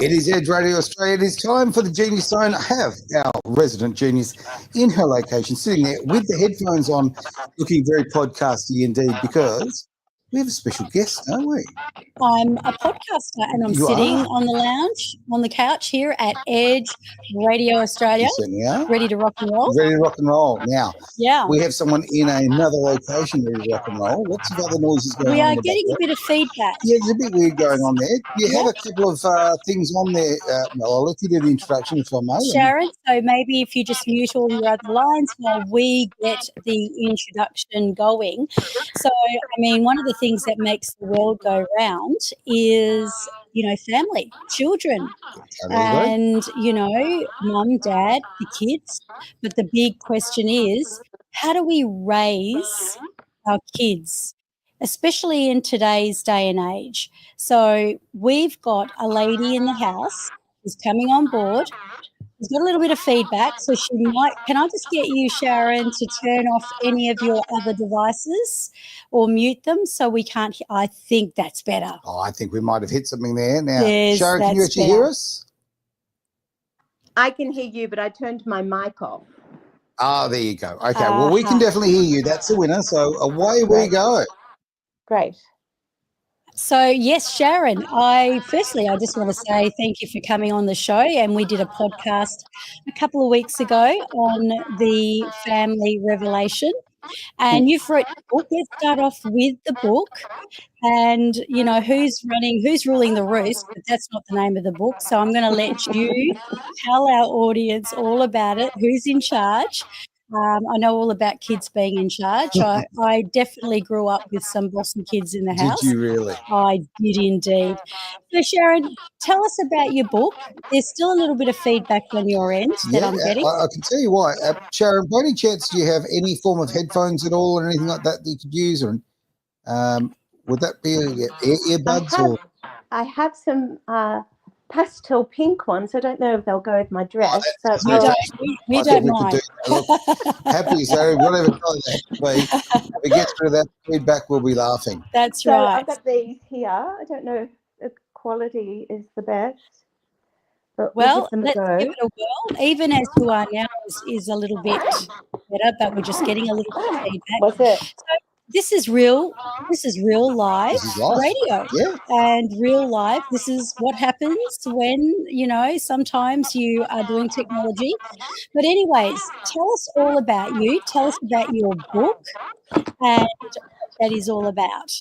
It is Edge Radio Australia. It is time for the Genius Zone. I have our resident genius in her location, sitting there with the headphones on, looking very podcasty indeed, because we have a special guest, don't we? I'm a podcaster and I'm You sitting are. on the lounge, on the couch here at Edge Radio Australia, You certainly are. ready to rock and roll. Ready to rock and roll. Now, Yeah. we have someone in another location ready to rock and roll. Lots of other noises going We on are in the getting a background. bit of feedback. Yeah, there's a bit weird going on there. You have a couple of things on there. Well, I'll let you do the introduction if I may. Sharon, so maybe if you just mute all your other lines while we get the introduction going. So, I mean, one of the things that makes the world go round is, family, children, and, mum, dad, the kids. But the big question is, how do we raise our kids, especially in today's day and age? So we've got a lady in the house who's coming on board. She's got a little bit of feedback, so she might. Can I just get you, Sharon, to turn off any of your other devices or mute them so we can't? I think that's better. Oh, I think we might have hit something there. Now, Yes, Sharon, can you that's actually hear us? I can hear you, but I turned my mic off. Ah, there you go. Okay, well, we can definitely hear you. That's the winner. So away we go. Great. So, yes, Sharon, I just want to say thank you for coming on the show. And we did a podcast a couple of weeks ago on the family revelation. And you've written a book. Let's start off with the book. And, who's ruling the roost, but that's not the name of the book. So I'm going to let you tell our audience all about it, who's in charge. I know all about kids being in charge. I definitely grew up with some bossy kids in the house. Did you really? I did indeed. So, Sharon, tell us about your book. There's still a little bit of feedback on your end that I'm getting. I can tell you why. Sharon, by any chance, do you have any form of headphones at all or anything like that you could use? Or would that be earbuds? I have some pastel pink ones. I don't know if they'll go with my dress. We don't mind. Happy, so whatever colour that be. If it gets rid of that feedback, we'll be laughing. That's so right. I've got these here. I don't know if the quality is the best. But let's give it a whirl. Even as you are now is a little bit better, but we're just getting a little bit of feedback. What's it? So this is real live radio. Yeah. And real life, this is what happens when, sometimes you are doing technology. But anyways, tell us all about you. Tell us about your book and what that is all about.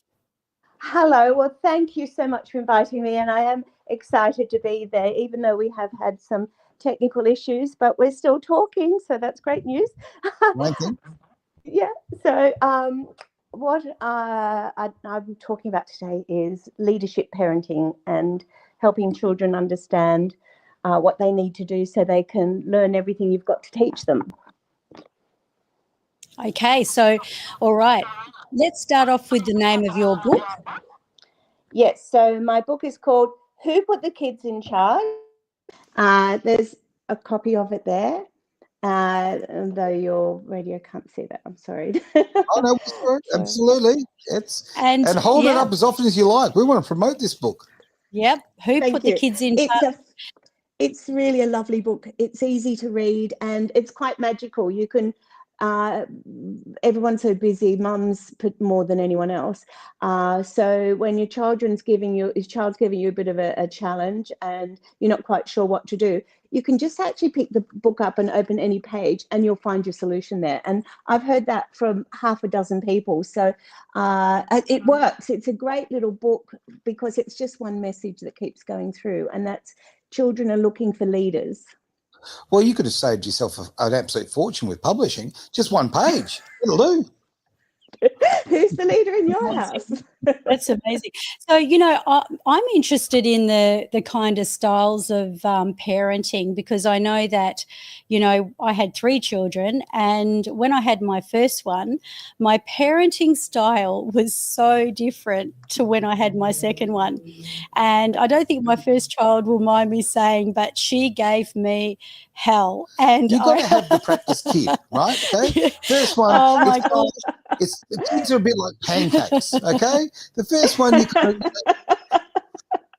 Hello. Well, thank you so much for inviting me. And I am excited to be there, even though we have had some technical issues, but we're still talking. So that's great news. Yeah. So what I'm talking about today is leadership parenting and helping children understand what they need to do so they can learn everything you've got to teach them. Okay, so all right, let's start off with the name of your book. Yes, so my book is called Who Put the Kids in Charge? There's a copy of it there. Though your radio can't see that, I'm sorry. Oh no, absolutely. And hold it up as often as you like. We want to promote this book. Yep. Who put the kids in charge? It's really a lovely book. It's easy to read and it's quite magical. You can. Everyone's so busy. Mums put more than anyone else. So when your child's giving you a bit of a challenge and you're not quite sure what to do, you can just actually pick the book up and open any page and you'll find your solution there. And I've heard that from half a dozen people. So it works. It's a great little book because it's just one message that keeps going through, and that's children are looking for leaders. Well, you could have saved yourself an absolute fortune with publishing. Just one page. It'll do. Who's the leader in your house? That's amazing. So, I'm interested in the kind of styles of parenting because I know that, I had 3 children, and when I had my first one, my parenting style was so different to when I had my second one. And I don't think my first child will mind me saying, but she gave me hell. And you've got to have the practice kit, right? Okay? First one, oh my God. The kids are a bit like pancakes, okay? The first one you can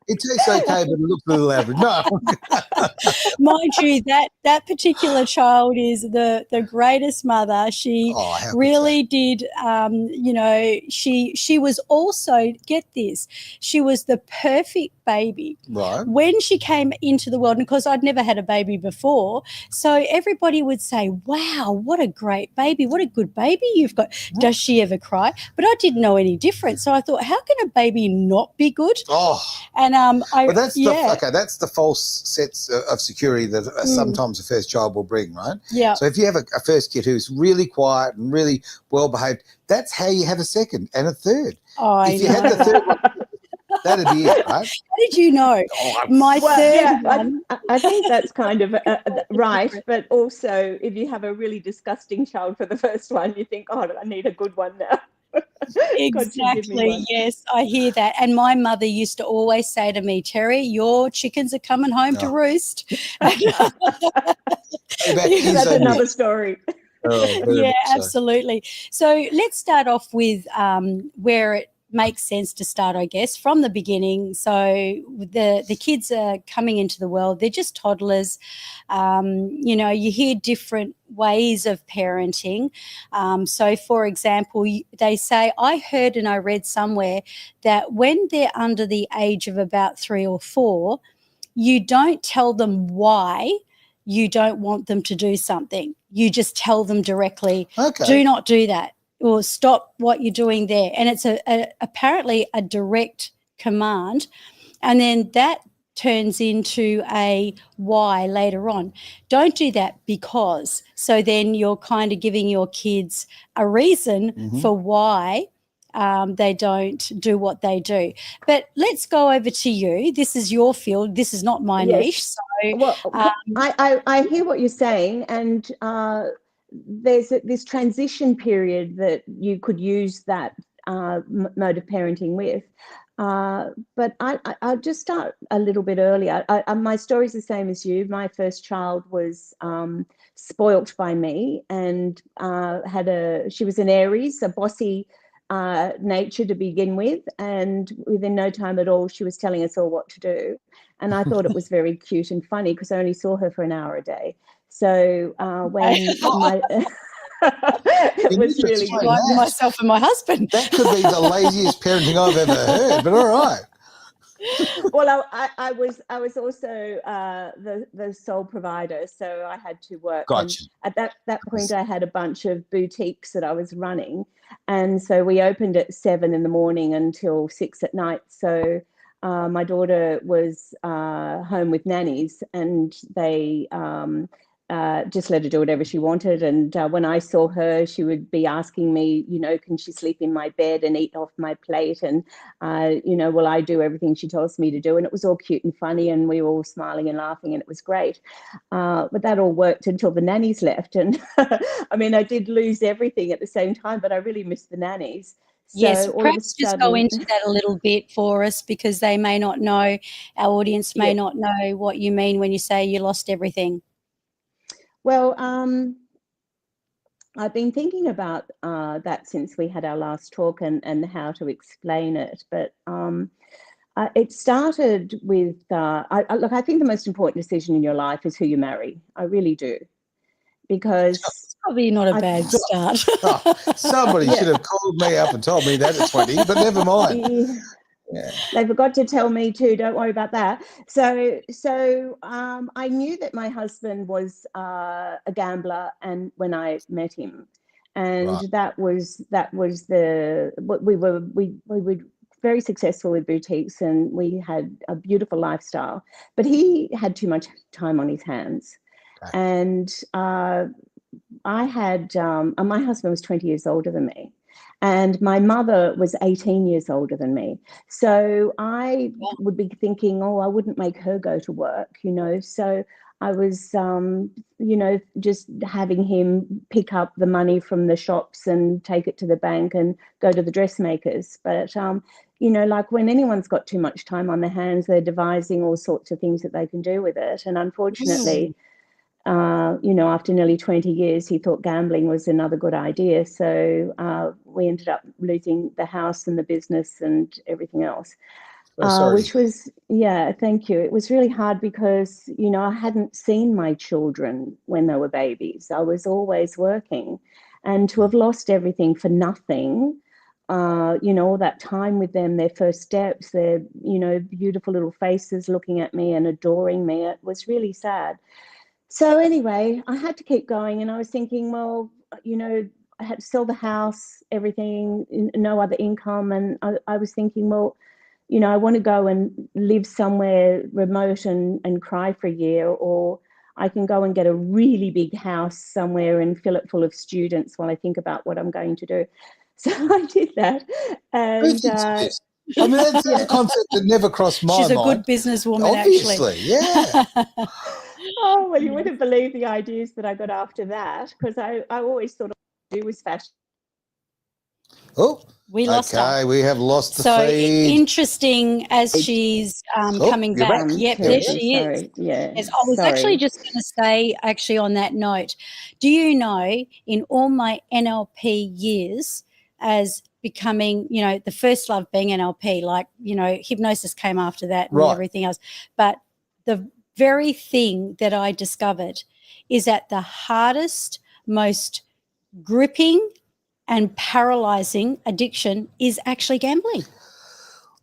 It tastes okay, but it looks a little average. No. Mind you, that particular child is the greatest mother. She How really did, she was also, get this, she was the perfect baby. Right. When she came into the world, and of course I'd never had a baby before, so everybody would say, wow, what a great baby, what a good baby you've got. Does she ever cry? But I didn't know any different. So I thought, how can a baby not be good? And that's that's the false sets of security that sometimes a first child will bring, right? Yeah. So if you have a first kid who's really quiet and really well behaved, that's how you have a second and a third. If you had the third one, that'd be it, right? How did you know? Third one. I think that's kind of right. But also, if you have a really disgusting child for the first one, you think, oh, I need a good one now. Exactly. Yes, I hear that. And my mother used to always say to me, Terry, your chickens are coming home to roost. That's another story. Yeah, absolutely. So let's start off with where it makes sense to start, I guess, from the beginning. So the kids are coming into the world. They're just toddlers. You hear different ways of parenting. So, for example, they say, I heard and I read somewhere that when they're under the age of about 3 or 4, you don't tell them why you don't want them to do something. You just tell them directly, do not do that, or stop what you're doing there. And it's apparently a direct command. And then that turns into a why later on. Don't do that because. So then you're kind of giving your kids a reason for why they don't do what they do. But let's go over to you. This is your field. This is not my niche. So, I hear what you're saying, and there's this transition period that you could use that mode of parenting with. But I'll just start a little bit earlier. My story's the same as you. My first child was spoilt by me, and she was an Aries, a bossy nature to begin with, and within no time at all she was telling us all what to do, and I thought it was very cute and funny because I only saw her for an hour a day. So when it was really good. Like myself and my husband. That could be the laziest parenting I've ever heard, but all right. Well, I was also the sole provider, so I had to work. Gotcha. And at that point, I had a bunch of boutiques that I was running, and so we opened at 7 a.m. until 6 p.m. So my daughter was home with nannies, and they just let her do whatever she wanted. And when I saw her, she would be asking me, can she sleep in my bed and eat off my plate? And, will I do everything she tells me to do? And it was all cute and funny, and we were all smiling and laughing, and it was great. But that all worked until the nannies left. And I mean, I did lose everything at the same time, but I really missed the nannies. So yes, perhaps just go into that a little bit for us, because they may not know, our audience may not know what you mean when you say you lost everything. Well, I've been thinking about that since we had our last talk and how to explain it. But it started with, I think the most important decision in your life is who you marry. I really do. Because it's probably not a bad start. Somebody should have called me up and told me that at 20, but never mind. Yeah. They forgot to tell me too. Don't worry about that. So I knew that my husband was a gambler, and when I met him, and that was we were very successful with boutiques, and we had a beautiful lifestyle. But he had too much time on his hands, and I had my husband was 20 years older than me. And my mother was 18 years older than me. So I would be thinking, I wouldn't make her go to work, So I was, just having him pick up the money from the shops and take it to the bank and go to the dressmakers. But, like when anyone's got too much time on their hands, they're devising all sorts of things that they can do with it. And unfortunately, after nearly 20 years, he thought gambling was another good idea. So we ended up losing the house and the business and everything else. sorry. which was, thank you. It was really hard because, I hadn't seen my children when they were babies. I was always working, and to have lost everything for nothing, all that time with them, their first steps, their, beautiful little faces looking at me and adoring me, it was really sad. So anyway, I had to keep going, and I was thinking, well, I had to sell the house, everything, no other income. And I was thinking, well, I want to go and live somewhere remote and cry for a year, or I can go and get a really big house somewhere and fill it full of students while I think about what I'm going to do. So I did that. And that's a concept that never crossed my mind. She's a good businesswoman, obviously, actually. Yeah. Oh, well, you wouldn't believe the ideas that I got after that, because I always thought all I do was fashion. Oh, we lost her. Okay, we have lost the So feed. interesting as she's coming back. Yep, there she is. Sorry. Yeah. Yes, I was actually just going to say, actually, on that note, do you know, in all my NLP years as becoming, the first love being NLP, like, hypnosis came after that and everything else. But the very thing that I discovered is that the hardest, most gripping and paralyzing addiction is actually gambling.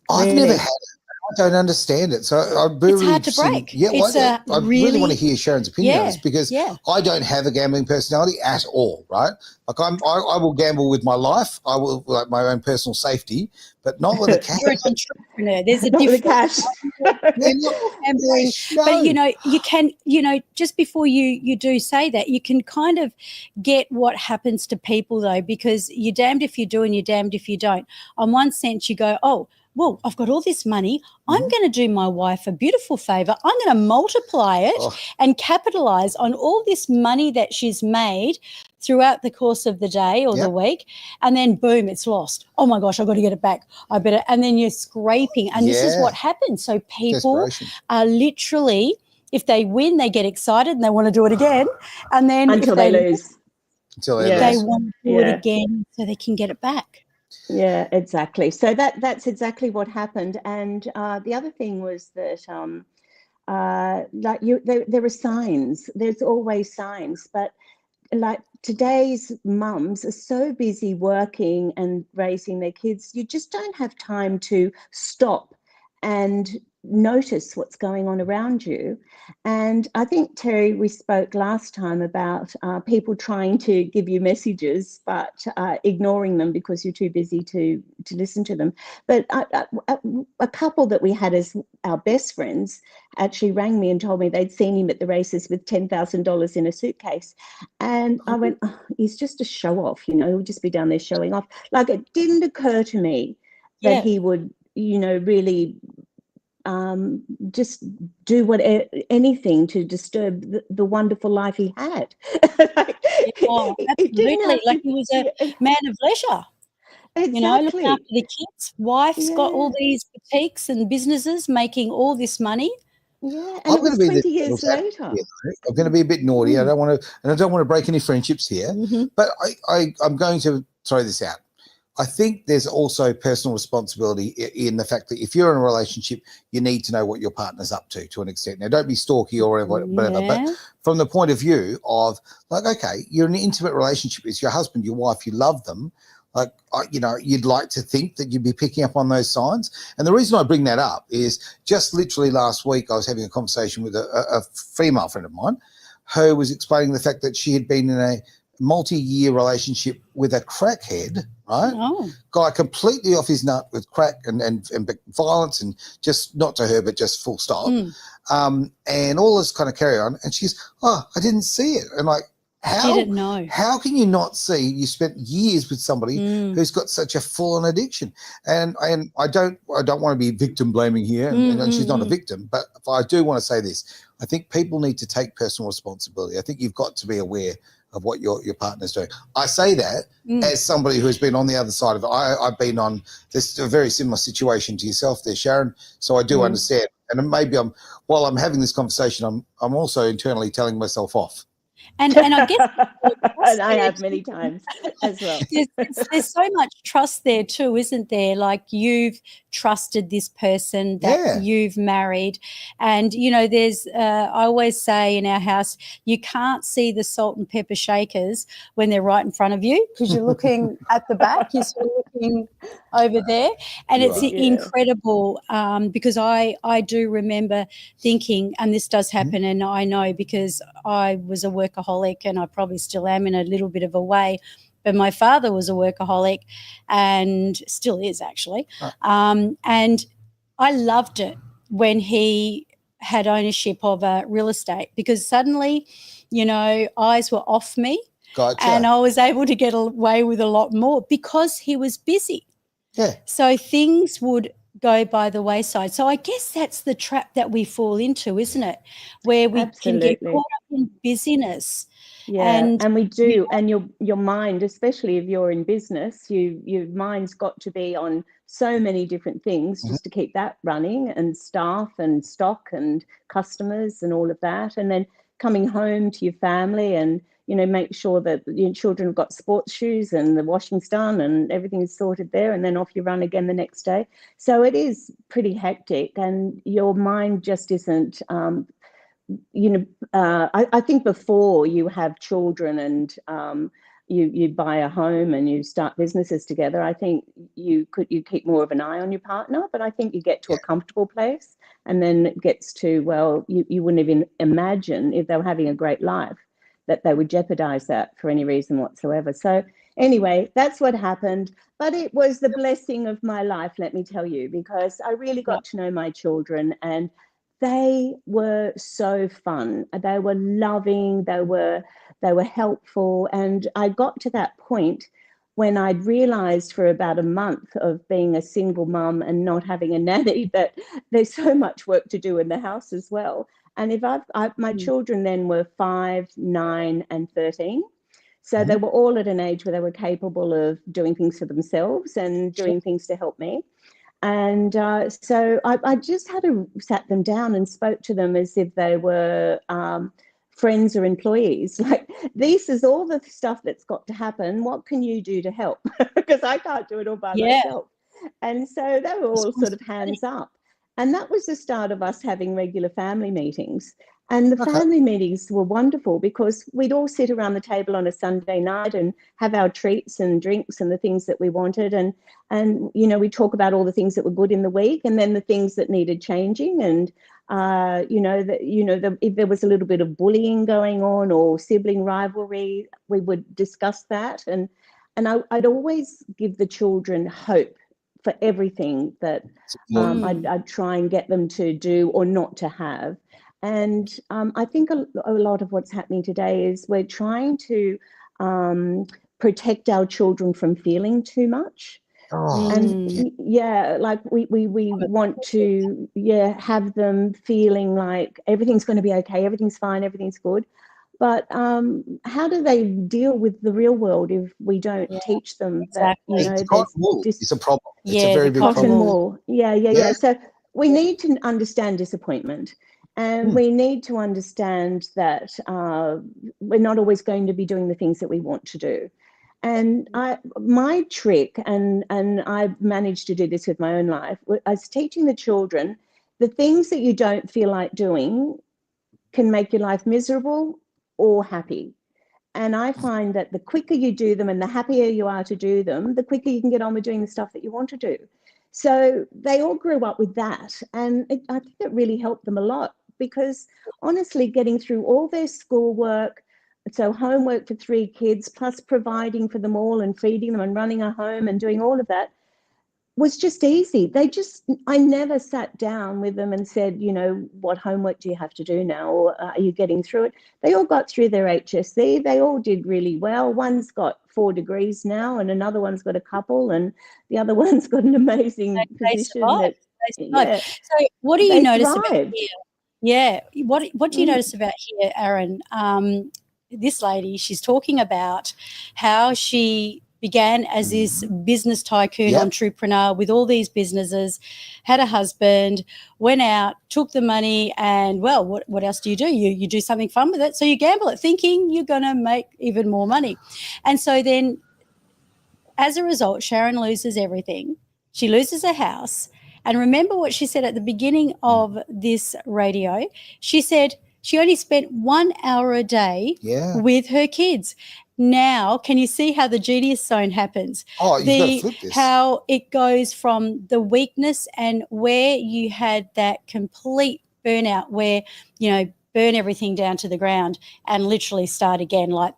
I've never had it. I don't understand it. So I really it's hard to break. Yeah, I really want to hear Sharon's opinion on this, because I don't have a gambling personality at all, right? Like I will gamble with my life. I will, like, my own personal safety, but not with the cash. You're an entrepreneur. There's a difference. Gambling. No. But you can, just before you do say that, you can kind of get what happens to people, though, because you're damned if you do and you're damned if you don't. On one sense, you go, oh, well, I've got all this money. I'm going to do my wife a beautiful favor. I'm going to multiply it and capitalize on all this money that she's made throughout the course of the day or the week. And then, boom, it's lost. Oh, my gosh, I've got to get it back. I better. And then you're scraping. And this is what happens. So people are literally, if they win, they get excited and they want to do it again. And then until they lose. Until they want to do it again so they can get it back. Yeah, exactly. So that's exactly what happened. And the other thing was that there are signs. There's always signs, but like today's mums are so busy working and raising their kids, you just don't have time to stop and notice what's going on around you. And I think, Terry, we spoke last time about people trying to give you messages but ignoring them because you're too busy to listen to them. But a couple that we had as our best friends actually rang me and told me they'd seen him at the races with $10,000 in a suitcase. And I went, oh, he's just a show off, he'll just be down there showing off. Like, it didn't occur to me that he would, really just do anything to disturb the wonderful life he had. Absolutely. Like, he was a man of leisure. Exactly. Looking after the kids. Wife's got all these boutiques and businesses making all this money. Yeah, and it was 20 years later. I'm going to be a bit naughty. I don't want to break any friendships here, but I'm going to throw this out. I think there's also personal responsibility in the fact that if you're in a relationship, you need to know what your partner's up to an extent. Now, don't be stalky or whatever, but from the point of view of, like, okay, you're in an intimate relationship. It's your husband, your wife, you love them. Like, you'd like to think that you'd be picking up on those signs. And the reason I bring that up is just literally last week I was having a conversation with a female friend of mine who was explaining the fact that she had been in a multi-year relationship with a crackhead, right? Guy completely off his nut with crack and violence, and just not to her, but just full stop. And all this kind of carry on. And she's, I didn't see it. And like, how didn't know. How can you not see you spent years with somebody who's got such a full-on addiction? And I don't want to be victim blaming here, and she's not a victim, but I do want to say this. I think people need to take personal responsibility. I think you've got to be aware of what your partner's doing. I say that as somebody who's been on the other side of it. I've been on this a very similar situation to yourself there, Sharon. So I do understand. And maybe while I'm having this conversation, I'm also internally telling myself off. And I guess and I have many times as well. there's so much trust there too, isn't there? Like you've trusted this person that you've married, and there's I always say in our house, you can't see the salt and pepper shakers when they're right in front of you because you're looking at the back, you're sort of looking over there, and it's incredible because I do remember thinking, and this does happen, and I know because I was a workaholic and I probably still am in a little bit of a way, but my father was a workaholic and still is actually. And I loved it when he had ownership of a real estate because suddenly, eyes were off me. Gotcha. And I was able to get away with a lot more because he was busy. Yeah. So things would go by the wayside. So I guess that's the trap that we fall into, isn't it? Where we can get caught up in busyness. Yeah, and we do. And your mind, especially if you're in business, your mind's got to be on so many different things just to keep that running, and staff and stock and customers and all of that. And then coming home to your family and make sure that your children have got sports shoes and the washing's done and everything's sorted there, and then off you run again the next day. So it is pretty hectic, and your mind just isn't. I think before you have children and you buy a home and you start businesses together, I think you keep more of an eye on your partner. But I think you get to a comfortable place, and then it gets to, well, you wouldn't even imagine if they were having a great life that they would jeopardize that for any reason whatsoever. So anyway, that's what happened. But it was the blessing of my life, let me tell you, because I really got to know my children, and they were so fun. They were loving. They were helpful. And I got to that point when I'd realized for about a month of being a single mum and not having a nanny that there's so much work to do in the house as well. And if my children then were 5, 9, and 13. So they were all at an age where they were capable of doing things for themselves and doing things to help me. And so I just sat them down and spoke to them as if they were friends or employees. Like, this is all the stuff that's got to happen. What can you do to help? Because I can't do it all by myself. And so they were all sort of hands up. And that was the start of us having regular family meetings. And the family meetings were wonderful because we'd all sit around the table on a Sunday night and have our treats and drinks and the things that we wanted. And we talk about all the things that were good in the week and then the things that needed changing. And, if there was a little bit of bullying going on or sibling rivalry, we would discuss that. And I'd always give the children hope for everything that I'd try and get them to do or not to have. And I think a lot of what's happening today is we're trying to protect our children from feeling too much. And like we want to have them feeling like everything's going to be okay, everything's fine, everything's good. But how do they deal with the real world if we don't teach them that? It's a problem. It's a very big problem. Wall. Yeah. So we need to understand disappointment. And we need to understand that we're not always going to be doing the things that we want to do. And my trick, and I've managed to do this with my own life, I was teaching the children the things that you don't feel like doing can make your life miserable or happy. And I find that the quicker you do them and the happier you are to do them, the quicker you can get on with doing the stuff that you want to do. So they all grew up with that. And I think it really helped them a lot because honestly, getting through all their schoolwork, so homework for 3 kids, plus providing for them all and feeding them and running a home and doing all of that was just easy. I never sat down with them and said, what homework do you have to do now? Or are you getting through it? They all got through their HSC. They all did really well. One's got 4 degrees now and another one's got a couple and the other one's got an amazing position. So what do you notice about here? Yeah. What do you notice about here, Aaron? This lady, she's talking about how she began as this business tycoon Yep. entrepreneur with all these businesses, had a husband, went out, took the money, and, well, what else do? You do something fun with it. So you gamble it, thinking you're going to make even more money. And so then, as a result, Sharon loses everything. She loses her house. And remember what she said at the beginning of this radio. She said she only spent 1 hour a day with her kids. Now, can you see how the genius zone happens? Oh, you've got to flip this. How it goes from the weakness and where you had that complete burnout where, burn everything down to the ground and literally start again. Like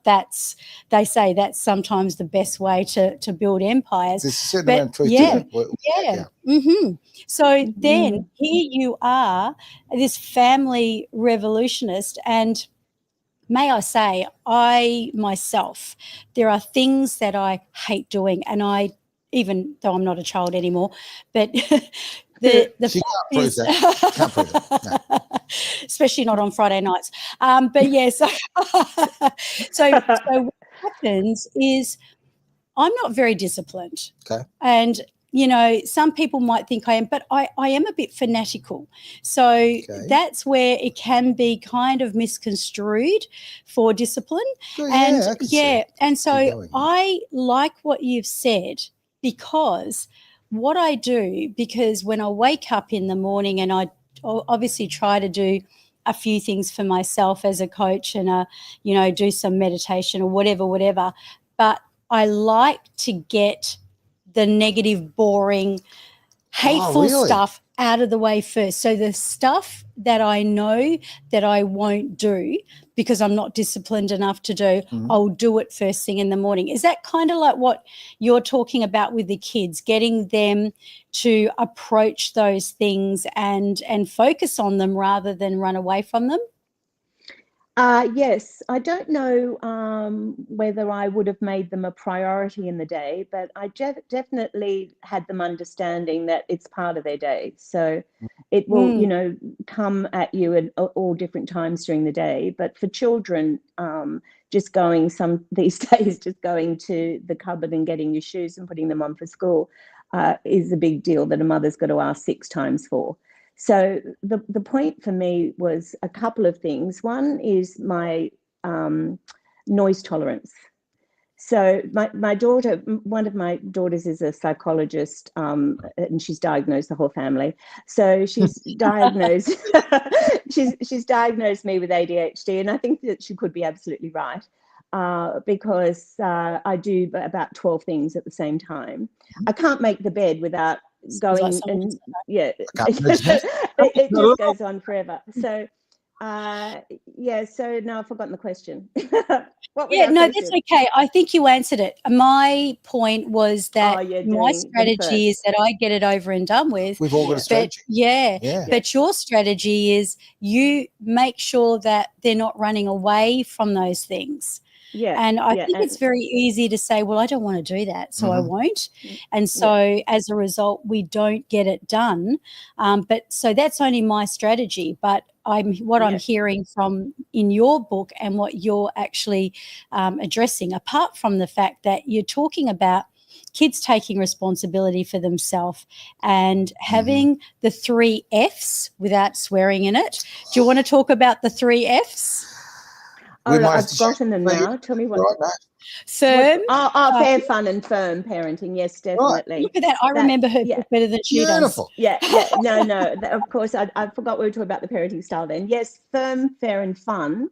they say that's sometimes the best way to build empires. There's a certain amount of truth to it. Yeah. Mm-hmm. So then here you are, this family revolutionist, and may I say, I myself, there are things that I hate doing, and even though I'm not a child anymore, but the She can't prove that. Can't prove it. No. Especially not on Friday nights. But yeah, so what happens is I'm not very disciplined. Okay. And some people might think I am, but I am a bit fanatical. So that's where it can be kind of misconstrued for discipline. Oh, And so I like what you've said, because what I do, because when I wake up in the morning, and I obviously try to do a few things for myself as a coach and, do some meditation or whatever, but I like to get the negative, boring, hateful stuff out of the way first. So the stuff that I know that I won't do because I'm not disciplined enough to do, I'll do it first thing in the morning. Is that kind of like what you're talking about with the kids, getting them to approach those things and focus on them rather than run away from them? Yes, I don't know whether I would have made them a priority in the day, but I definitely had them understanding that it's part of their day. So it will, come at you at all different times during the day. But for children, these days, just going to the cupboard and getting your shoes and putting them on for school is a big deal that a mother's got to ask 6 times for. So the point for me was a couple of things. One is my noise tolerance. So my daughter, one of my daughters is a psychologist, and she's diagnosed the whole family. So she's diagnosed she's diagnosed me with ADHD, and I think that she could be absolutely right. Because I do about 12 things at the same time. I can't make the bed without going and it just goes on forever. So so now I've forgotten the question. That's okay. I think you answered it. My point was that my strategy is that I get it over and done with. We've all got a strategy. But your strategy is you make sure that they're not running away from those things. And I think it's very easy to say, well, I don't want to do that, so I won't. And so as a result, we don't get it done. But so that's only my strategy. But I'm hearing from in your book and what you're actually addressing, apart from the fact that you're talking about kids taking responsibility for themselves and having the 3 Fs without swearing in it. Do you want to talk about the 3 Fs? I've forgotten them now. Tell me what. Firm. Fair, fun, and firm parenting. Yes, definitely. Look at that. I remember her book better than she does. Yeah. No. Of course, I forgot we were talking about the parenting style then. Yes, firm, fair, and fun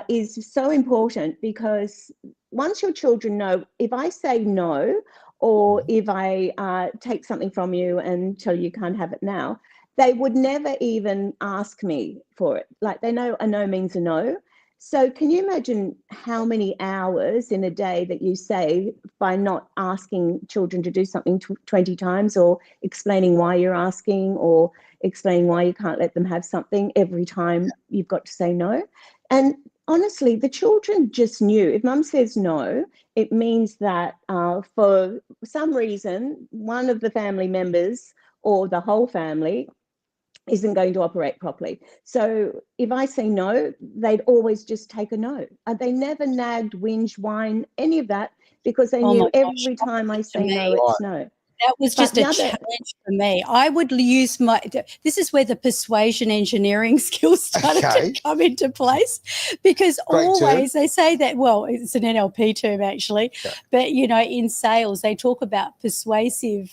is so important, because once your children know, if I say no, or if I take something from you and tell you can't have it now, they would never even ask me for it. Like, they know a no means a no. So can you imagine how many hours in a day that you save by not asking children to do something 20 times, or explaining why you're asking, or explaining why you can't let them have something every time you've got to say no? And honestly, the children just knew. If mum says no, it means that for some reason, one of the family members or the whole family isn't going to operate properly. So if I say no, they'd always just take a no. They never nagged, whinged, whined, any of that, because they Oh knew my every gosh, time I to say me. no, it's no. That was But just the a other- challenge for me. I would use this is where the persuasion engineering skills started to come into place, because always they say that, well, it's an NLP term actually, but, you know, in sales, they talk about persuasion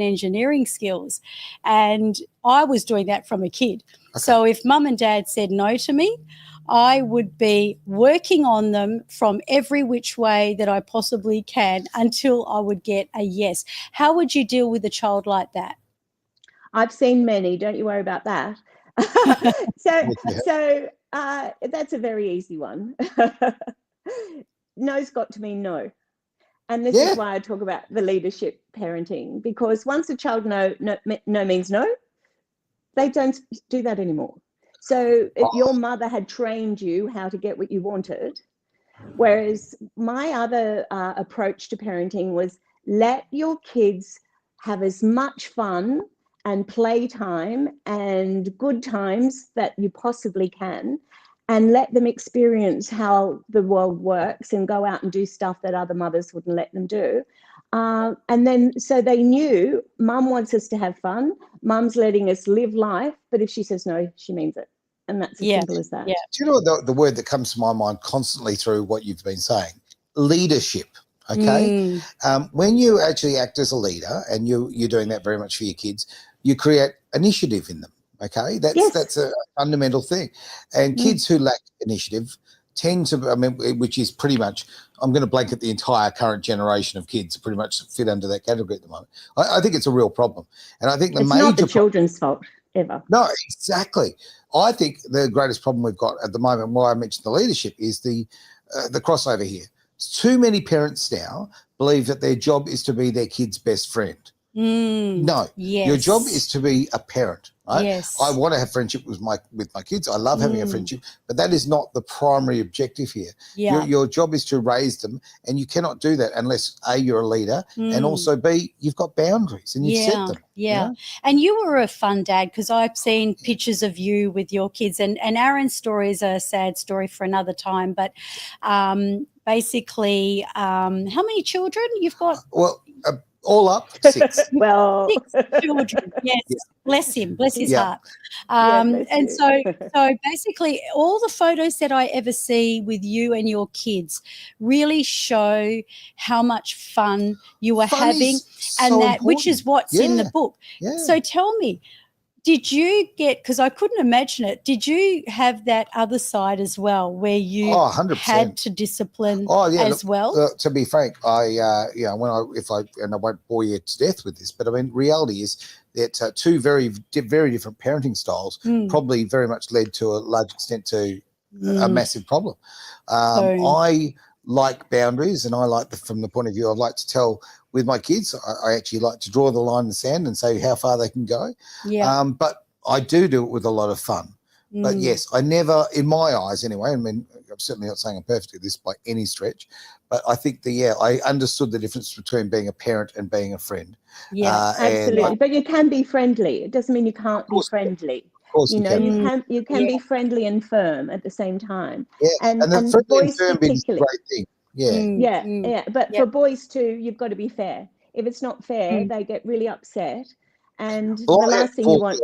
engineering skills. And I was doing that from a kid. So if mum and dad said no to me, I would be working on them from every which way that I possibly can until I would get a yes. How would you deal with a child like that? I've seen many. Don't you worry about that. So that's a very easy one. No's got to mean no. And this is why I talk about the leadership parenting, because once a child no means no, they don't do that anymore. So if your mother had trained you how to get what you wanted, whereas my other approach to parenting was let your kids have as much fun and playtime and good times that you possibly can, and let them experience how the world works and go out and do stuff that other mothers wouldn't let them do. And then, so they knew mum wants us to have fun, mum's letting us live life, but if she says no, she means it. And that's as simple as that. Do you know the word that comes to my mind constantly through what you've been saying? Leadership. Okay. When you actually act as a leader, and you're doing that very much for your kids, you create initiative in them. Okay. That's a fundamental thing. And kids who lack initiative tend to, which is pretty much, I'm going to blanket the entire current generation of kids pretty much fit under that category at the moment. I think it's a real problem. And I think it's not the children's fault ever. No, exactly. I think the greatest problem we've got at the moment, why I mentioned the leadership, is the crossover here. Too many parents now believe that their job is to be their kid's best friend. No, your job is to be a parent, right? Yes. I want to have friendship with my kids. I love having a friendship, but that is not the primary objective here. Your job is to raise them, and you cannot do that unless A, you're a leader, and also B, you've got boundaries and you've set them. Yeah. You know? And you were a fun dad, because I've seen pictures of you with your kids, and Aaron's story is a sad story for another time. But basically, how many children you've got? Well, all up, 6. Well, 6 children. Yes. Bless him. Bless his heart. Bless and you. so basically all the photos that I ever see with you and your kids really show how much fun you were having, and that, which is what's in the book. So tell me, did you get, because I couldn't imagine it, did you have that other side as well, where you 100%. had to discipline as well? To be frank, I won't bore you to death with this, but I mean, reality is that two very different parenting styles probably very much led to a large extent to a massive problem. I like boundaries, and I like from the point of view, I'd like to tell with my kids, I actually like to draw the line in the sand and say how far they can go. But I do it with a lot of fun. But yes, I never, in my eyes anyway, I mean, I'm certainly not saying I'm perfect at this by any stretch, but I think I understood the difference between being a parent and being a friend. Absolutely. But you can be friendly. It doesn't mean you can't be friendly. Of course you can be friendly and firm at the same time. And the friendly and firm bit is a great thing. But for boys too, you've got to be fair. If it's not fair, they get really upset. And the last thing you want,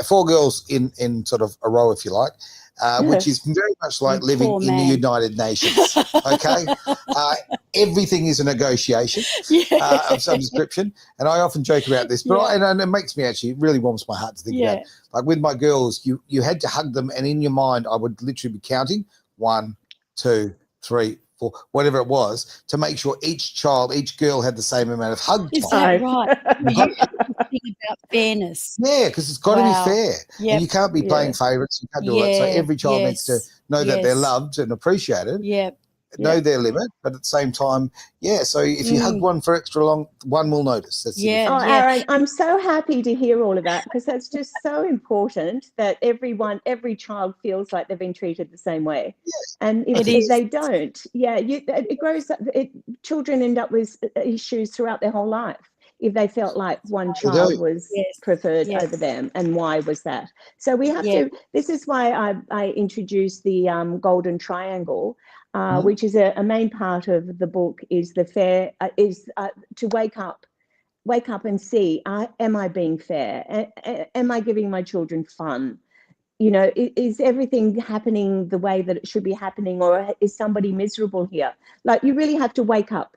4 girls in sort of a row, if you like, which is very much like living in the United Nations. Okay, everything is a negotiation of some description, and I often joke about this, but and it makes me actually, it really warms my heart to think about. Like with my girls, you had to hug them, and in your mind, I would literally be counting 1, 2, 3, 4, whatever it was, to make sure each girl had the same amount of hug time. Is that right? You have to think about fairness. Yeah, because it's got to be fair. And you can't be playing favourites. You can't do it. So every child needs to know that they're loved and appreciated. Know their limit, but at the same time, so if you hug one for extra long, one will notice. That's Aaron, I'm so happy to hear all of that, because that's just so important that every child feels like they've been treated the same way. And if they don't, it grows up. Children end up with issues throughout their whole life. if they felt like one They do. child was Yes. preferred Yes. over them, and why was that? So we have Yeah. to, this is why I introduced the golden triangle, which is a main part of the book, is the fair, to wake up and see, am I being fair? Am I giving my children fun? You know, is everything happening the way that it should be happening, or is somebody miserable here? Like, you really have to wake up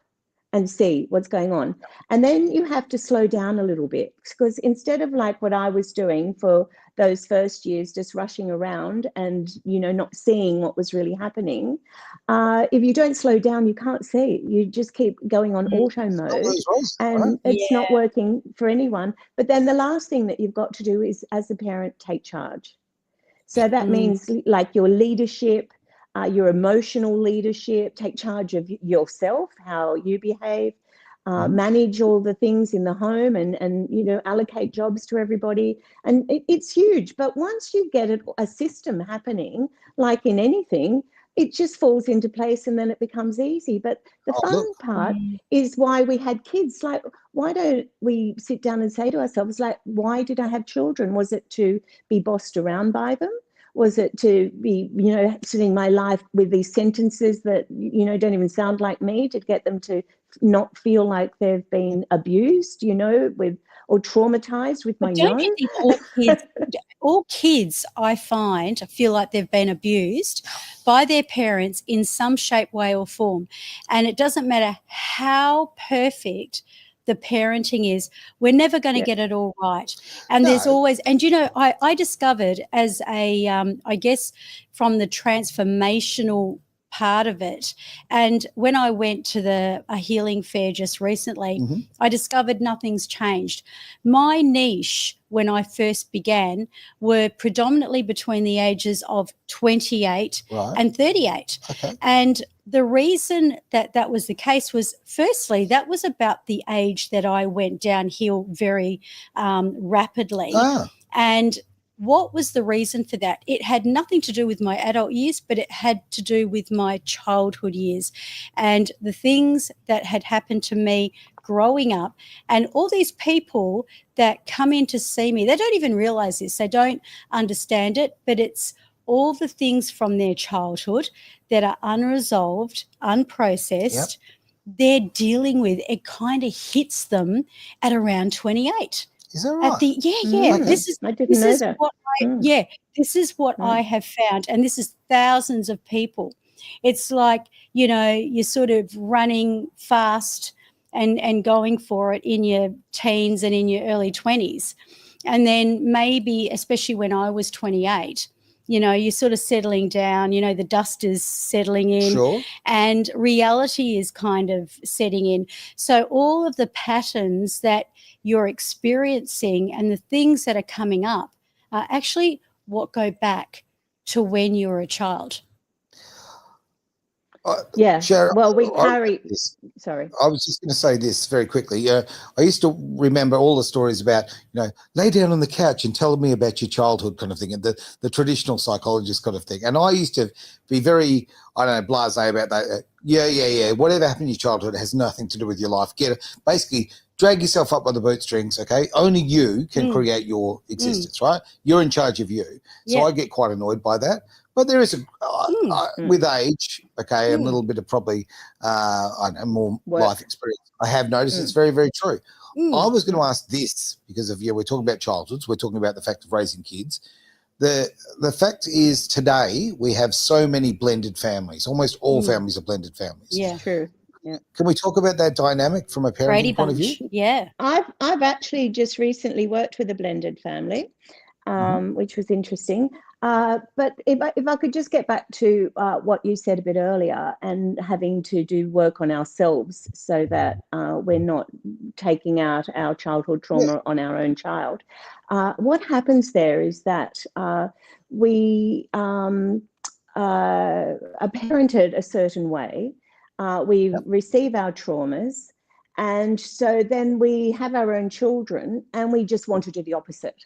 and see what's going on. And then you have to slow down a little bit, because instead of like what I was doing for those first years, just rushing around and, you know, not seeing what was really happening, if you don't slow down, you can't see. You just keep going on auto mode, and it's not working for anyone. But then the last thing that you've got to do is, as a parent, take charge. So that means like your leadership, your emotional leadership, take charge of yourself, how you behave, manage all the things in the home, and you know, allocate jobs to everybody. And it's huge. But once you get a system happening, like in anything, it just falls into place, and then it becomes easy. But the fun part is why we had kids. Like, why don't we sit down and say to ourselves, like, why did I have children? Was it to be bossed around by them? Was it to be, you know, sitting my life with these sentences that, you know, don't even sound like me, to get them to not feel like they've been abused, you know, or traumatized with my Don't you think all kids, I find, feel like they've been abused by their parents in some shape, way or form? And it doesn't matter how perfect the parenting is, we're never going to get it all right. And there's always, and you know, I discovered as a, I guess from the transformational part of it, and when I went to a healing fair just recently, I discovered nothing's changed. My niche when I first began were predominantly between the ages of 28 and 38. And the reason that was the case was, firstly, that was about the age that I went downhill very rapidly. And what was the reason for that? It had nothing to do with my adult years, but it had to do with my childhood years and the things that had happened to me growing up. And all these people that come in to see me, they don't even realize this. They don't understand it, but it's all the things from their childhood that are unresolved, unprocessed, they're dealing with. It kind of hits them at around 28. Is that right? I didn't know that. This is what I have found, and this is thousands of people. It's like, you know, you're sort of running fast and going for it in your teens and in your early 20s. And then maybe, especially when I was 28, you know, you're sort of settling down, you know, the dust is settling in and reality is kind of setting in. So all of the patterns that you're experiencing and the things that are coming up are actually what go back to when you were a child. Sharon, well, we carry. Sorry, I was just going to say this very quickly. I used to remember all the stories about, you know, lay down on the couch and tell me about your childhood kind of thing, and the traditional psychologist kind of thing. And I used to be very, I don't know, blasé about that. Whatever happened in your childhood has nothing to do with your life. Basically, drag yourself up by the bootstrings, okay? Only you can create your existence, right? You're in charge of you. So I get quite annoyed by that. But there is with age, okay, and a little bit of probably, I don't know, more life experience, I have noticed it's very, very true. I was going to ask this because of, we're talking about childhoods, we're talking about the fact of raising kids. The fact is today we have so many blended families. Almost all families are blended families. Yeah, true. Yeah. Can we talk about that dynamic from a parenting point of view? Yeah. I've actually just recently worked with a blended family, which was interesting. But if I could just get back to what you said a bit earlier, and having to do work on ourselves so that we're not taking out our childhood trauma on our own child. What happens there is that we are parented a certain way. We receive our traumas, and so then we have our own children and we just want to do the opposite.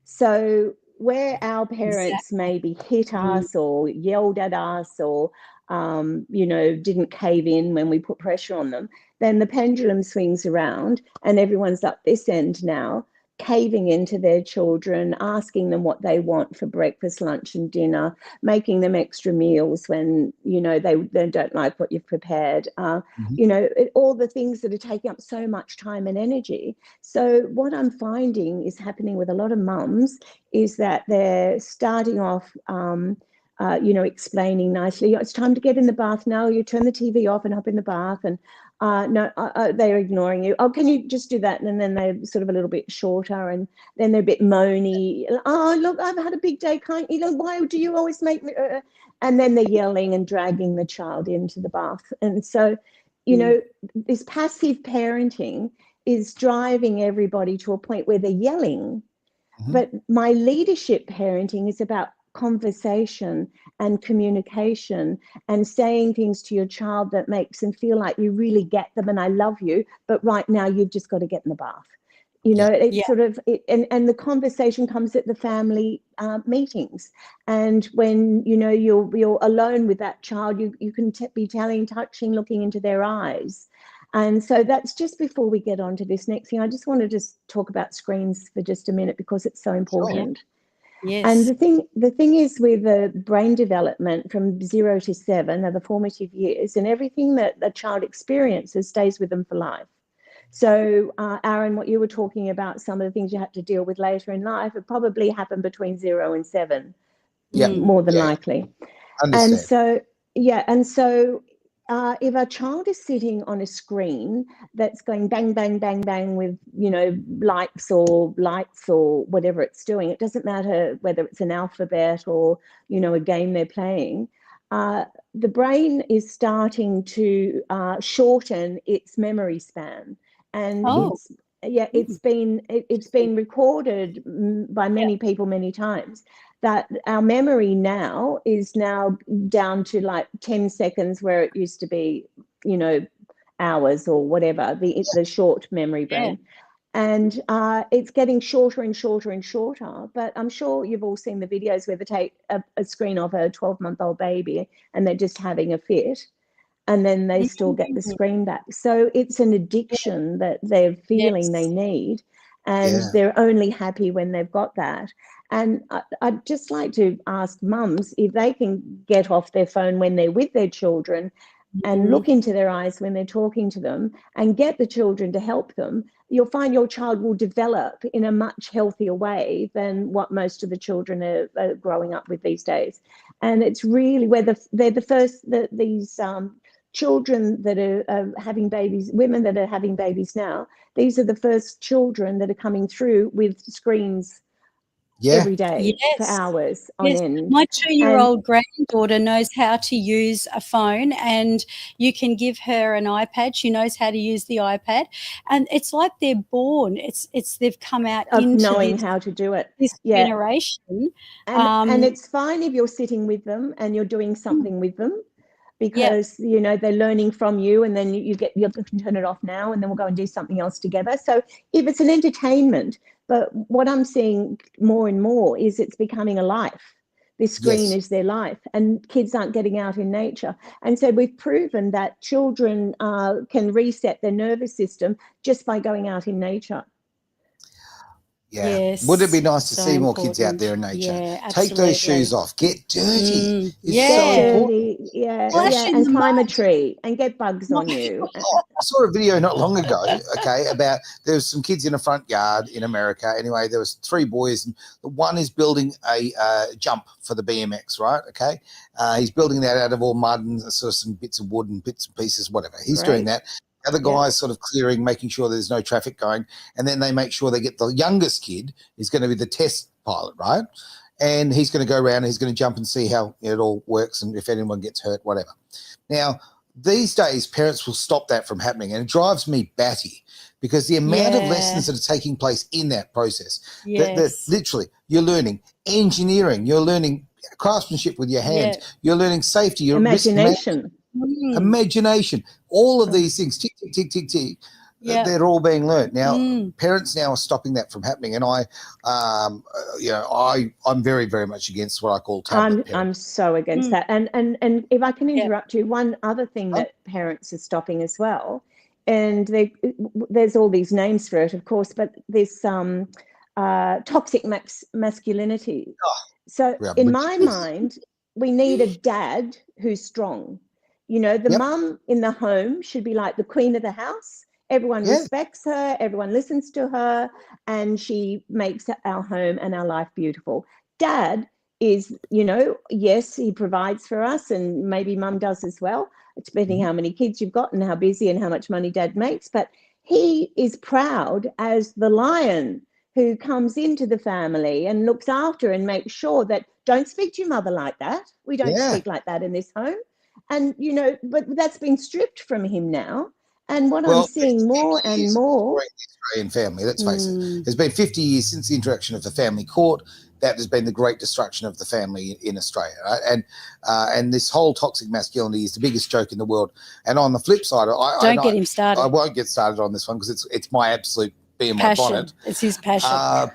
So where our parents maybe hit us or yelled at us or didn't cave in when we put pressure on them, then the pendulum swings around and everyone's up this end now, caving into their children, asking them what they want for breakfast, lunch and dinner, making them extra meals when, they don't like what you've prepared, all the things that are taking up so much time and energy. So what I'm finding is happening with a lot of mums is that they're starting off, explaining nicely, it's time to get in the bath now, you turn the TV off and hop in the bath, and they're ignoring you. Oh, can you just do that? And then they're sort of a little bit shorter, and then they're a bit moany. Oh, look, I've had a big day. Can't you? Why do you always make me? And then they're yelling and dragging the child into the bath. And so, this passive parenting is driving everybody to a point where they're yelling. But my leadership parenting is about conversation and communication and saying things to your child that makes them feel like you really get them and I love you, but right now you've just got to get in the bath. It's sort of, and the conversation comes at the family meetings. And when, you're alone with that child, you can be telling, touching, looking into their eyes. And so that's just before we get on to this next thing. I just want to just talk about screens for just a minute because it's so important. Sure. Yes. And the thing is with the brain development from 0 to 7 are the formative years, and everything that a child experiences stays with them for life. So, Aaron, what you were talking about, some of the things you had to deal with later in life, it probably happened between 0 and 7, more than likely. Understand. And so, if a child is sitting on a screen that's going bang, bang, bang, bang with, lights or whatever it's doing, it doesn't matter whether it's an alphabet or, a game they're playing, the brain is starting to shorten its memory span. And it's been recorded by many people many times that our memory now is now down to like 10 seconds where it used to be, hours or whatever, the short memory brain. And it's getting shorter and shorter and shorter. But I'm sure you've all seen the videos where they take a screen of a 12-month-old baby and they're just having a fit, and then they still get the screen back. So it's an addiction that they're feeling they need, and they're only happy when they've got that. And I'd just like to ask mums if they can get off their phone when they're with their children and look into their eyes when they're talking to them and get the children to help them, you'll find your child will develop in a much healthier way than what most of the children are growing up with these days. And it's really where they're the first, these children that are having babies, women that are having babies now, these are the first children that are coming through with screens every day for hours on end. My 2-year-old granddaughter knows how to use a phone, and you can give her an iPad. She knows how to use the iPad, and it's like they're born. It's they've come out of into knowing how to do it. This generation, and it's fine if you're sitting with them and you're doing something with them, because they're learning from you, and then you can turn it off now, and then we'll go and do something else together. So if it's an entertainment, but what I'm seeing more and more is it's becoming a life. This screen is their life, and kids aren't getting out in nature. And so we've proven that children can reset their nervous system just by going out in nature. Yeah. Yes, Would it be nice to so see more important. kids out there in nature? Yeah, Take those shoes off. Get dirty. It's Get so important. dirty, Splash in and the climb a mud. tree and get bugs on you. I saw a video not long ago, about there was some kids in a front yard in America. Anyway, there was 3 boys, and one is building a jump for the BMX, right? Okay. He's building that out of all mud and sort of some bits of wood and bits and pieces, whatever. He's doing that. The other guy's sort of clearing, making sure there's no traffic going. And then they make sure they get the youngest kid is going to be the test pilot, right? And he's going to go around and he's going to jump and see how it all works and if anyone gets hurt, whatever. Now, these days, parents will stop that from happening, and it drives me batty because the amount of lessons that are taking place in that process, that literally you're learning engineering, you're learning craftsmanship with your hands, you're learning safety, your imagination, imagination, all of these things, tick, tick, tick, tick, tick. they're all being learnt. Now, Mm. parents now are stopping that from happening, and I'm very, very much against what I call tablet parenting. I'm so against Mm. that. And if I can Yeah. interrupt you, one other thing that parents are stopping as well, and there's all these names for it, of course, but this toxic masculinity. So Yeah, in which my is- mind, we need a dad who's strong. You know, the Yep. mum in the home should be like the queen of the house. Everyone Yeah. respects her, everyone listens to her, and she makes our home and our life beautiful. Dad is, yes, he provides for us, and maybe mum does as well, depending how many kids you've got and how busy and how much money dad makes. But he is proud as the lion who comes into the family and looks after and makes sure that don't speak to your mother like that. We don't speak like that in this home. And, but that's been stripped from him now. And what I'm seeing more and more. The Australian family, let's face it. Mm. It's been 50 years since the introduction of the family court. That has been the great destruction of the family in Australia. Right? And this whole toxic masculinity is the biggest joke in the world. And on the flip side, Don't get him started. I won't get started on this one because it's my absolute bee in my Passion. bonnet. It's his passion.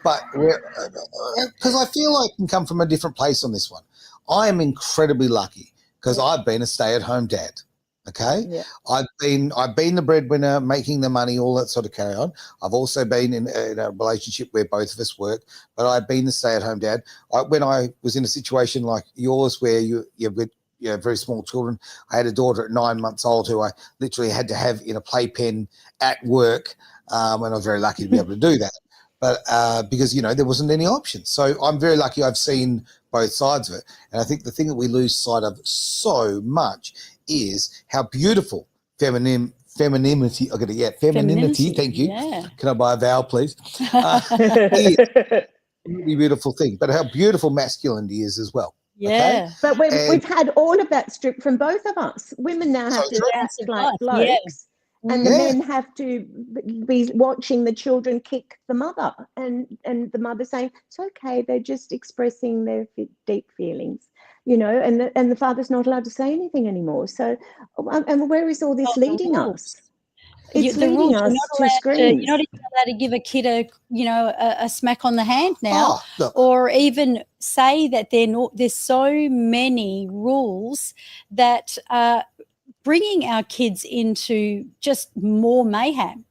But because I feel I can come from a different place on this one. I am incredibly lucky because I've been a stay-at-home dad. Okay, I've been the breadwinner, making the money, all that sort of carry on. I've also been in a relationship where both of us work, but I've been the stay-at-home dad. When I was in a situation like yours, where you're with very small children, I had a daughter at 9 months old who I literally had to have in a playpen at work, and I was very lucky to be able to do that. But because there wasn't any options, so I'm very lucky. I've seen both sides of it, and I think the thing that we lose sight of so much is how beautiful femininity. Femininity. Thank you. Yeah. Can I buy a vowel, please? Is a really beautiful thing, but how beautiful masculinity is as well. Yeah. Okay? But we've had all of that stripped from both of us. Women now have to act like blokes. And the men have to be watching the children kick the mother, and the mother saying it's okay, they're just expressing their deep feelings, and the father's not allowed to say anything anymore. So, and where is all this leading us? It's leading us to screens. You're not even allowed to give a kid a smack on the hand now, or even say that there's so many rules that bringing our kids into just more mayhem.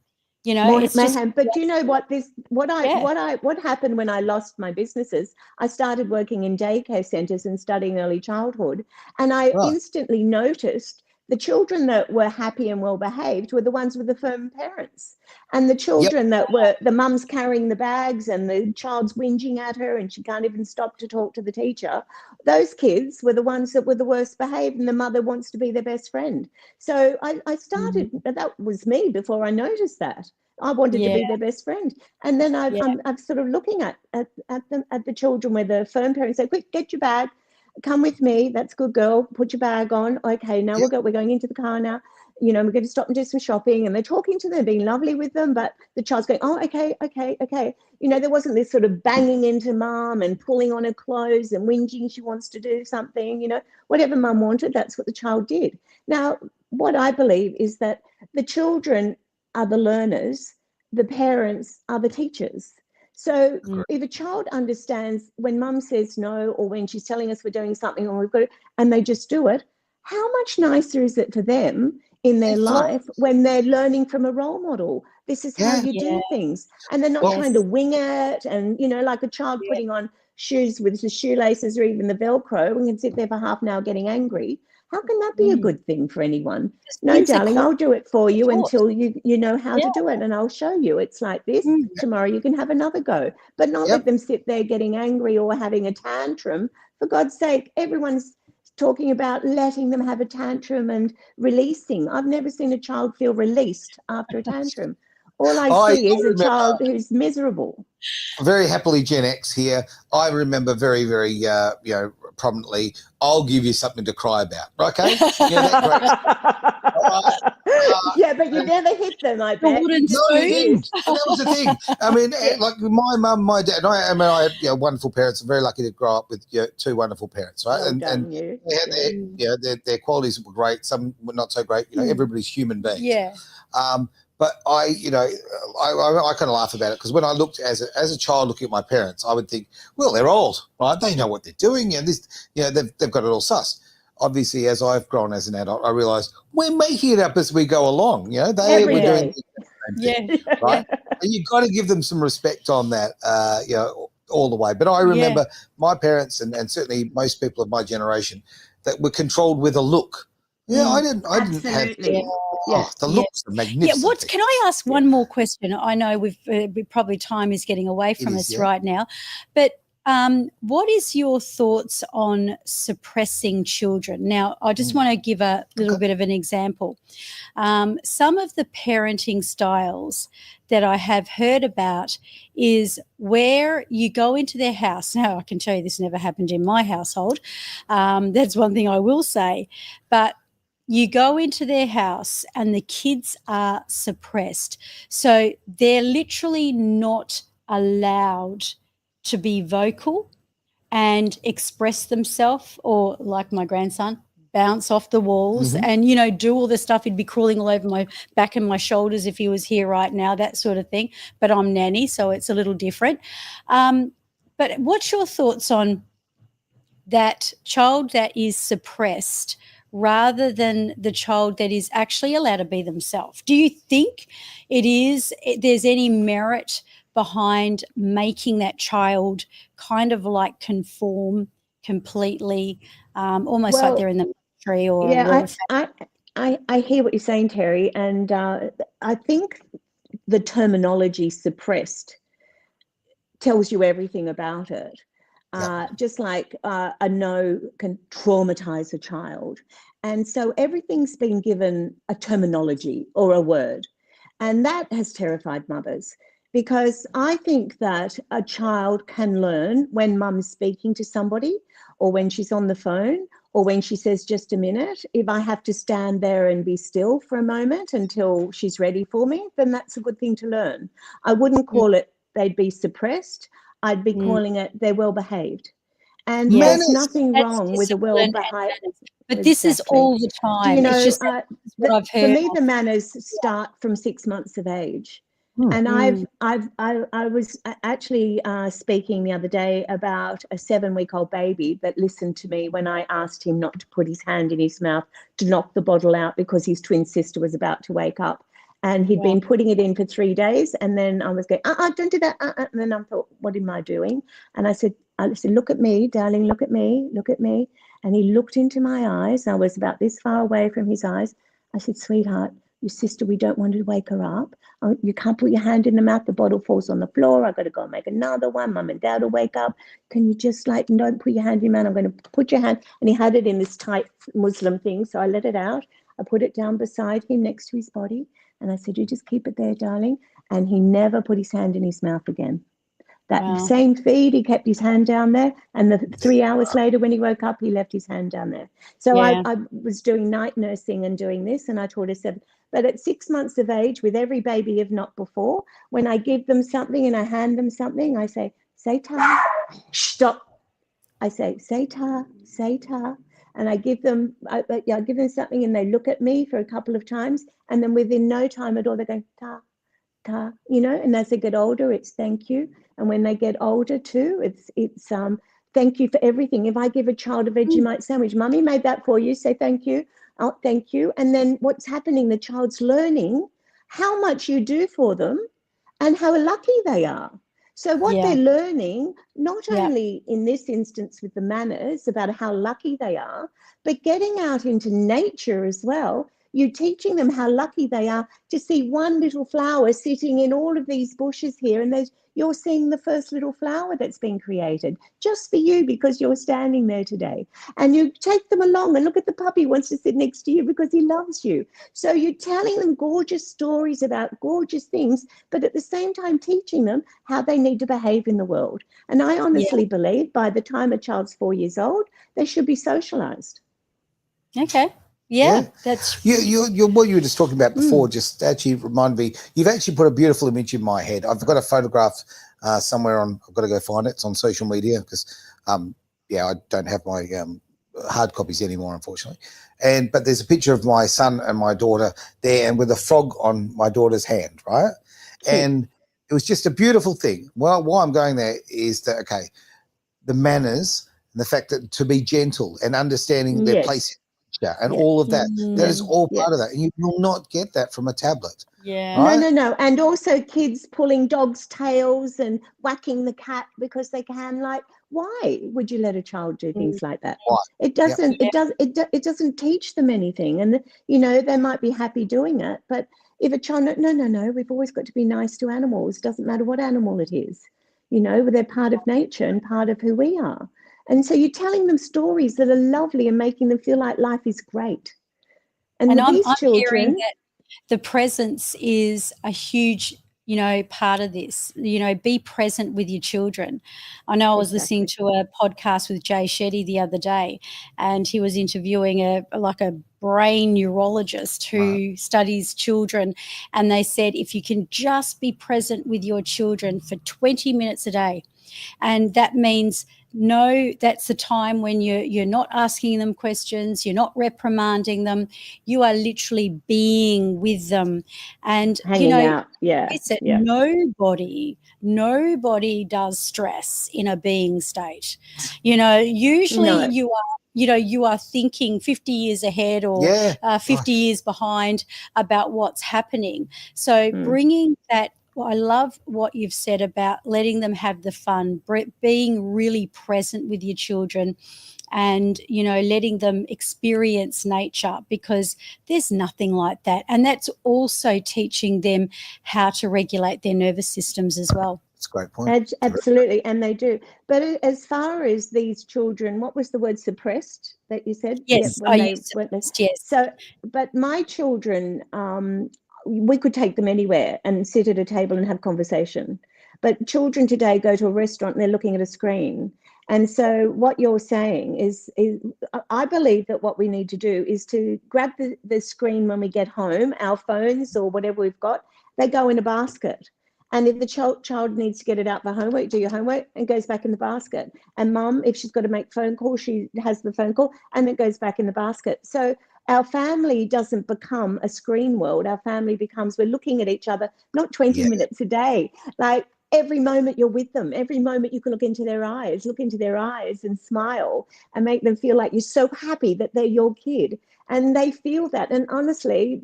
More it's mayhem. But do you know what what happened when I lost my businesses? I started working in daycare centres and studying early childhood, and I instantly noticed the children that were happy and well behaved were the ones with the firm parents, and the children that were the mums carrying the bags and the child's whinging at her and she can't even stop to talk to the teacher. Those kids were the ones that were the worst behaved, and the mother wants to be their best friend. So I started. That was me before I noticed that. I wanted to be their best friend, and then I'm sort of looking at the children where the firm parents say, "Quick, get your bag, come with me. That's good, girl. Put your bag on. Okay, now we're going into the car now. We're going to stop and do some shopping." And they're talking to them, being lovely with them, but the child's going, "Oh, okay." There wasn't this sort of banging into mum and pulling on her clothes and whinging she wants to do something. Whatever mum wanted, that's what the child did. Now, what I believe is that the children are the learners, the parents are the teachers. So if a child understands when mum says no, or when she's telling us we're doing something and they just do it, how much nicer is it for them in their life when they're learning from a role model? This is how you do things. And they're not trying to wing it. And, like a child putting on shoes with the shoelaces or even the Velcro and can sit there for half an hour getting angry. How can that be a good thing for anyone? No, darling, I'll do it for you until you know how to do it, and I'll show you. It's like this. Tomorrow you can have another go, but not let them sit there getting angry or having a tantrum. For God's sake, everyone's talking about letting them have a tantrum and releasing. I've never seen a child feel released after a tantrum. All I see is a child who's miserable. Very happily Gen X here. I remember very, very, prominently, I'll give you something to cry about. Okay? Yeah, but you never hit them, I bet. No, you didn't. And that was the thing. I mean, like my mum, my dad, and I had wonderful parents. I'm very lucky to grow up with two wonderful parents, right? And they had their qualities were great. Some were not so great. Everybody's human beings. Yeah. But I kind of laugh about it because when I looked as a child looking at my parents, I would think, well, they're old, right? They know what they're doing, and they've got it all sussed. Obviously, as I've grown as an adult, I realised we're making it up as we go along. They Every were doing day. the same thing, right? And you've got to give them some respect on that, all the way. But I remember my parents and certainly most people of my generation that were controlled with a look. Yeah, I didn't have. The looks are magnificent. Can I ask one more question? I know we probably time is getting away from us right now, but what is your thoughts on suppressing children? Now, I just want to give a little bit of an example. Some of the parenting styles that I have heard about is where you go into their house. Now, I can tell you this never happened in my household. That's one thing I will say. But you go into their house and the kids are suppressed. So they're literally not allowed to be vocal and express themselves, or like my grandson, bounce off the walls and, do all the stuff. He'd be crawling all over my back and my shoulders if he was here right now, that sort of thing. But I'm nanny, so it's a little different. But what's your thoughts on that child that is suppressed rather than the child that is actually allowed to be themselves? Do you think there's any merit behind making that child kind of like conform completely, almost like they're in the military or I hear what you're saying, Terry, and I think the terminology suppressed tells you everything about it. Just like a no can traumatize a child. And so everything's been given a terminology or a word. And that has terrified mothers, because I think that a child can learn when mum's speaking to somebody, or when she's on the phone, or when she says, just a minute. If I have to stand there and be still for a moment until she's ready for me, then that's a good thing to learn. I wouldn't call it they'd be suppressed. I'd be calling it they're well behaved. And there's nothing wrong with a well behaved. But this is all the time. Do you know, it's just what I've heard. For me, the manners start from 6 months of age. And I was actually speaking the other day about a 7-week-old baby that listened to me when I asked him not to put his hand in his mouth to knock the bottle out because his twin sister was about to wake up. And he'd been putting it in for 3 days. And then I was going, don't do that. And then I thought, what am I doing? And I said, look at me, darling, look at me, look at me. And he looked into my eyes. I was about this far away from his eyes. I said, sweetheart, your sister, we don't want to wake her up. You can't put your hand in the mouth. The bottle falls on the floor. I've got to go and make another one. Mum and dad will wake up. Can you just don't put your hand in your mouth. I'm going to put your hand. And he had it in this tight Muslim thing. So I let it out. I put it down beside him next to his body. And I said, you just keep it there, darling. And he never put his hand in his mouth again. That same feed, he kept his hand down there. And 3 hours later, when he woke up, he left his hand down there. So I was doing night nursing and doing this. And I taught her 7. But at 6 months of age, with every baby, if not before, when I give them something and I hand them something, I say, say ta, stop. I say ta, say ta. And I give them something and they look at me for a couple of times. And then within no time at all, they go, ta, ta, and as they get older, it's thank you. And when they get older too, it's thank you for everything. If I give a child a Vegemite sandwich, Mummy made that for you, say thank you. Oh, thank you. And then what's happening? The child's learning how much you do for them and how lucky they are. So what they're learning, not only in this instance with the manners about how lucky they are, but getting out into nature as well. You're teaching them how lucky they are to see one little flower sitting in all of these bushes here, and you're seeing the first little flower that's been created just for you because you're standing there today. And you take them along and look at the puppy wants to sit next to you because he loves you. So you're telling them gorgeous stories about gorgeous things, but at the same time teaching them how they need to behave in the world. And I honestly believe by the time a child's 4 years old, they should be socialized. Okay. Yeah, that's you what you were just talking about before. Just actually reminded me. You've actually put a beautiful image in my head. I've got a photograph somewhere on. I've got to go find it. It's on social media because I don't have my hard copies anymore, unfortunately. But there's a picture of my son and my daughter there, and with a frog on my daughter's hand, right? And it was just a beautiful thing. Well, why I'm going there is that, okay, the manners and the fact that to be gentle and understanding their place in nature and all of that, that is all part of that. And you will not get that from a tablet. Yeah. Right? No. And also kids pulling dogs' tails and whacking the cat because they can. Like, why would you let a child do things like that? Right. It doesn't. It doesn't teach them anything. And they might be happy doing it, but if a child, no, we've always got to be nice to animals. It doesn't matter what animal it is. They're part of nature and part of who we are. And so you're telling them stories that are lovely and making them feel like life is great. And I'm these children, hearing that the presence is a huge, part of this. Be present with your children. I know I was listening to a podcast with Jay Shetty the other day, and he was interviewing a brain neurologist who studies children, and they said if you can just be present with your children for 20 minutes a day, and that means that's the time when you're not asking them questions, you're not reprimanding them, you are literally being with them. And hanging out. Nobody does stress in a being state. Usually you are thinking 50 years ahead or 50 years behind about what's happening. So bringing that, I love what you've said about letting them have the fun, being really present with your children, and letting them experience nature, because there's nothing like that. And that's also teaching them how to regulate their nervous systems as well. That's a great point. Absolutely, and they do. But as far as these children, what was the word, suppressed, that you said? Yes, yes. So, but my children, we could take them anywhere and sit at a table and have conversation. But children today go to a restaurant and they're looking at a screen. And so what you're saying is I believe that what we need to do is to grab the screen when we get home, our phones or whatever we've got, they go in a basket. And if the child needs to get it out for homework, do your homework, and goes back in the basket. And mum, if she's got to make phone calls, she has the phone call and it goes back in the basket. So our family doesn't become a screen world. Our family becomes, we're looking at each other, not 20 minutes a day. Like every moment you're with them, every moment you can look into their eyes and smile and make them feel like you're so happy that they're your kid. And they feel that. And honestly,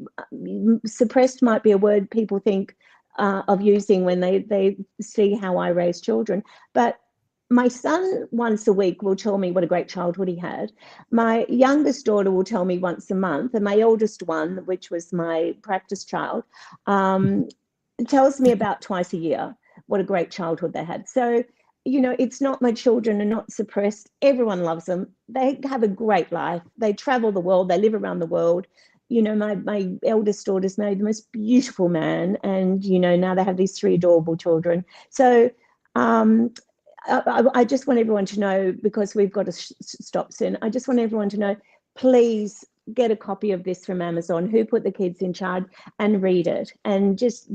suppressed might be a word people think of using when they see how I raise children. But my son once a week will tell me what a great childhood he had. My youngest daughter will tell me once a month, and my oldest one, which was my practice child, tells me about twice a year what a great childhood they had. So, it's not, my children are not suppressed. Everyone loves them. They have a great life. They travel the world. They live around the world. My eldest daughter's married the most beautiful man, and, now they have these 3 adorable children. So, I just want everyone to know, because we've got to stop soon, I just want everyone to know, please get a copy of this from Amazon, Who Put the Kids in Charge, and read it and just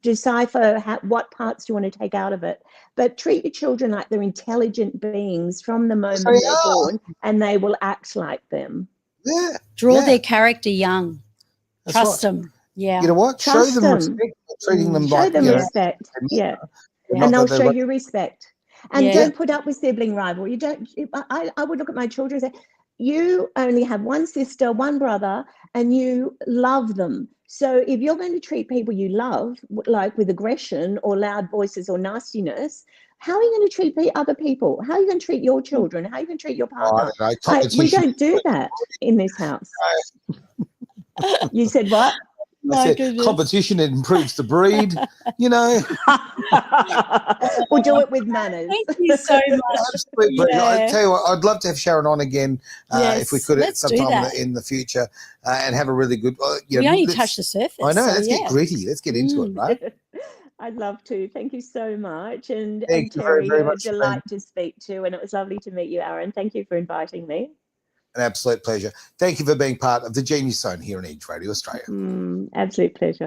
decipher what parts you want to take out of it. But treat your children like they're intelligent beings from the moment they're born, and they will act like them. Yeah. Draw their character young. Trust them. Yeah. You know what? Trust show them respect. Treating them like, respect. And they'll show you respect. And don't put up with sibling rivalry. I would look at my children and say, you only have one sister, one brother, and you love them. So if you're going to treat people you love, like with aggression or loud voices or nastiness, how are you going to treat other people? How are you going to treat your children? How are you going to treat your partner? We don't do that in this house. You said what? I said competition improves the breed, We'll do it with manners. Thank you so much. I tell you what, I'd love to have Sharon on again if we could at some time in the future and have a really good. We only touched the surface. I know. Let's get gritty. Let's get into it, right? I'd love to. Thank you so much. And Thank you Terry, very a much, delight to speak to. And it was lovely to meet you, Aaron. Thank you for inviting me. An absolute pleasure. Thank you for being part of the Genius Zone here on Edge Radio Australia. Absolute pleasure.